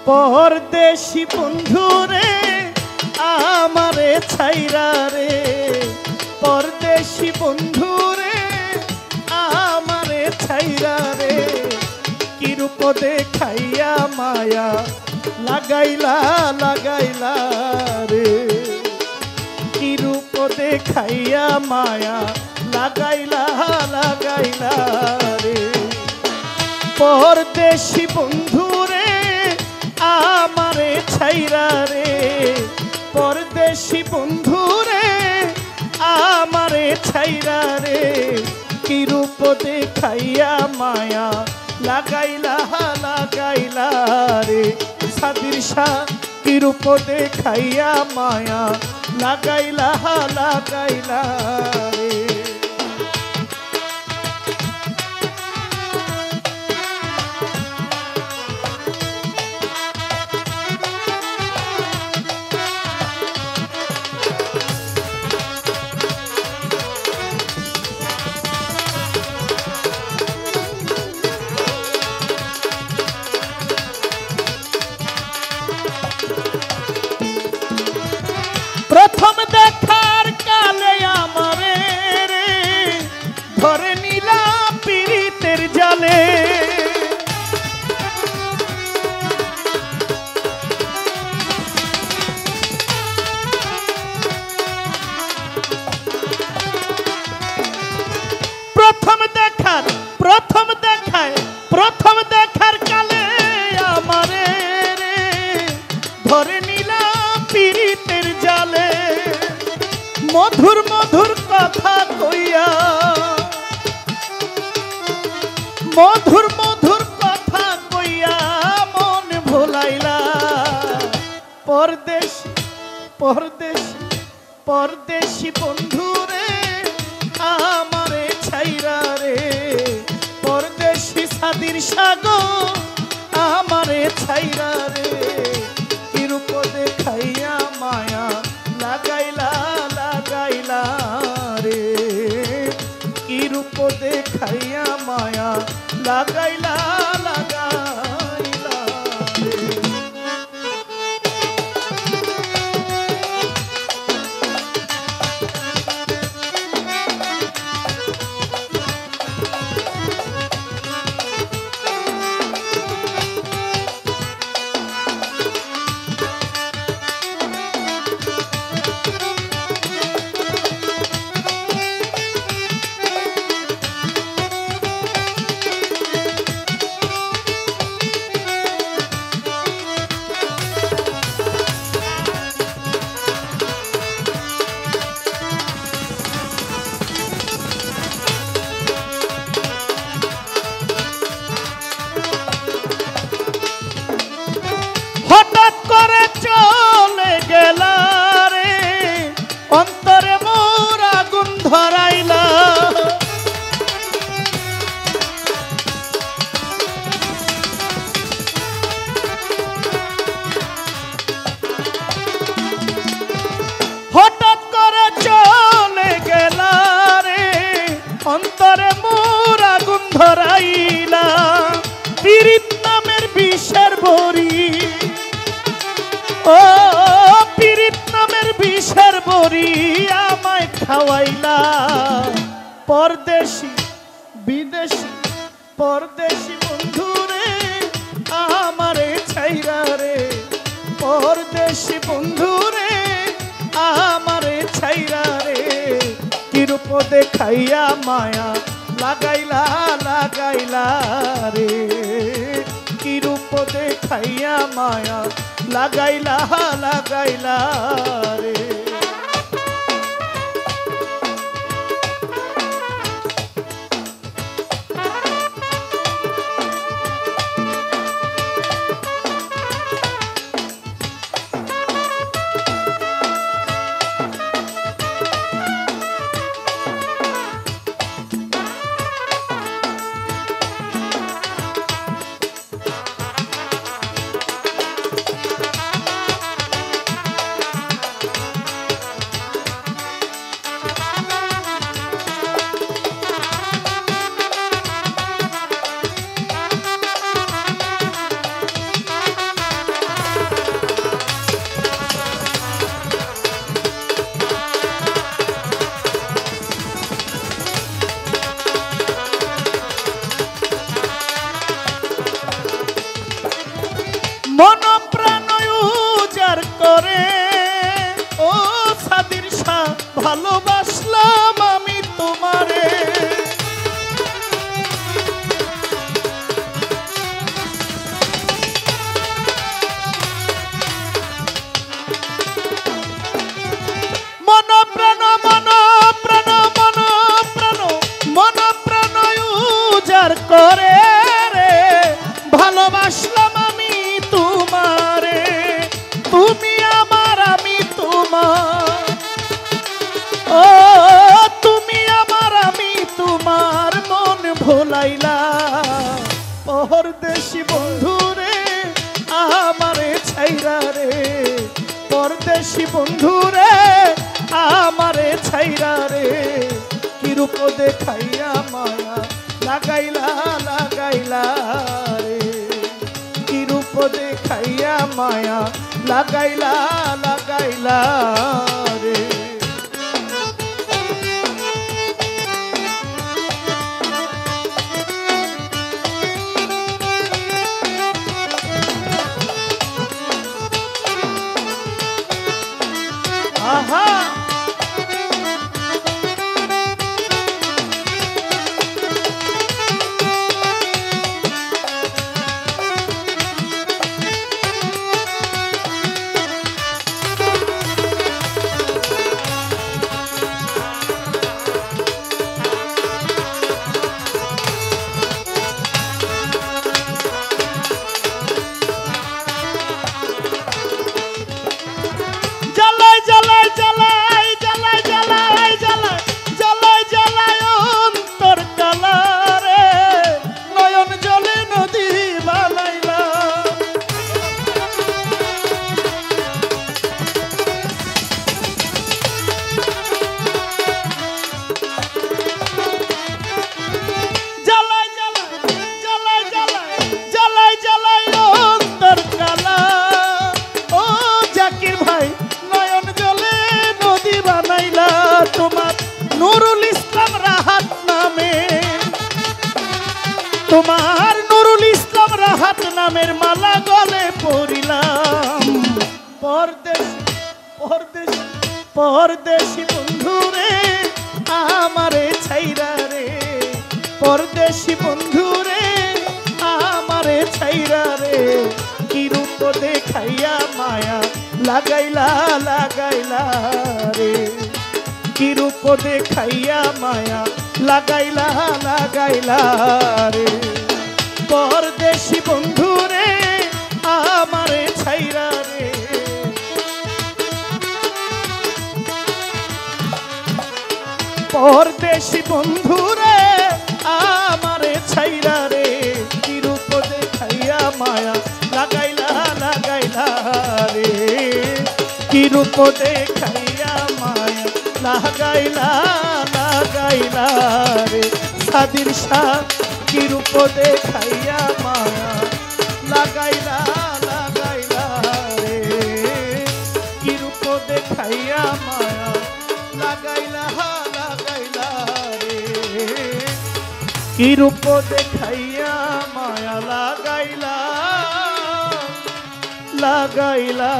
পরদেশি বন্ধুরে আমারে ছাইরা রে, পরদেশি বন্ধুরে আমারে ছাইরা রে, কি রূপ দেখাইয়া মায়া লাগাইলা লাগাইলা রে, কি রূপ দেখাইয়া মায়া লাগাইলা লাগাইলা রে। পরদেশি বন্ধুরে আমারে ছাইরা রে, পরদেশি বন্ধুরে আমারে ছাইরা রে, কি রূপ দেখাইয়া মায়া লাগাইলা লাগাইলা রে। সাদির শাহ কি রূপ দেখাইয়া মায়া লাগাইলা লাগাইলা রে। প্রথম দেখার কালে আমারে রে ধরে নিলা পীড়িতের জালে, প্রথম দেখার কালে আমারে রে ধরে নিলা পীড়িতের জালে, মধুর মধুর কথা কইয়া, মধুর মধুর কথা কইয়া মন ভোলাইলা। পরদেশি পরদেশি পরদেশি বন্ধুরে আমারে ছাইরা রে, পরদেশি সাদির সাগর আমারে ছাইরা রে, কি রূপ দেখাইয়া মায়া লাগাইলা লাগাইলা রে, কি রূপ দেখাইয়া মায়া লাগাইলা লাগাইলা রে। হঠাৎ করে চলে গেলা রে, অন্তরে মোর আগুন ধরাইলা, হঠাৎ করে চলে গেলা রে, অন্তরে মোর আগুন ধরাইলা, পীড়িত নামের বিষের বড়ি, ও পীড়িত নামের বিষের বড়ি আমায় খাওয়াইলা। পরদেশি বিদেশি পরদেশি বন্ধুরে আমারে ছাইরা রে, পরদেশি বন্ধুরে আমারে ছাইরা রে, কি রূপ দেখাইয়া মায়া লাগাইলা লাগাইলা রে, কি রূপ দেখাইয়া মায়া লাগাইলা লাগাইলা রে। পরদেশি বন্ধু রে আমারে ছাইরা রে কি রূপ দেখাইয়া মায়া লাগাইলা লাগাইলা রে কি রূপ দেখাইয়া মায়া লাগাইলা লাগাইলা রে আহা তোমার নুরুল ইসলাম রাহাত নামের মালা গলে পরিলাম পরদেশি বন্ধু রে আমারে ছাইরা রে পরদেশি বন্ধু রে আমারে ছাইরা রে কি রূপ দেখাইয়া মায়া লাগাইলা লাগাইলা রে কি রূপ দেখাইয়া মায়া লাগাইলা লাগাইলা রে পরদেশি বন্ধু রে আমারে ছাইরা রে পরদেশি বন্ধু রে আমারে ছাইরা রে কি রূপ দেখাইয়া মায়া লাগাইলা লাগাইলা রে কি রূপ দেখাইয়া মায়া লাগাইলা লাগাইলা রে সাদির শাহ কি রূপ দেখাইয়া মায়া লাগাইলা লাগাইলা রে কি রূপ দেখাইয়া মায়া লাগাইলা লাগাইলা রে কি রূপ দেখাইয়া মায়া লাগাইলা লাগাইলা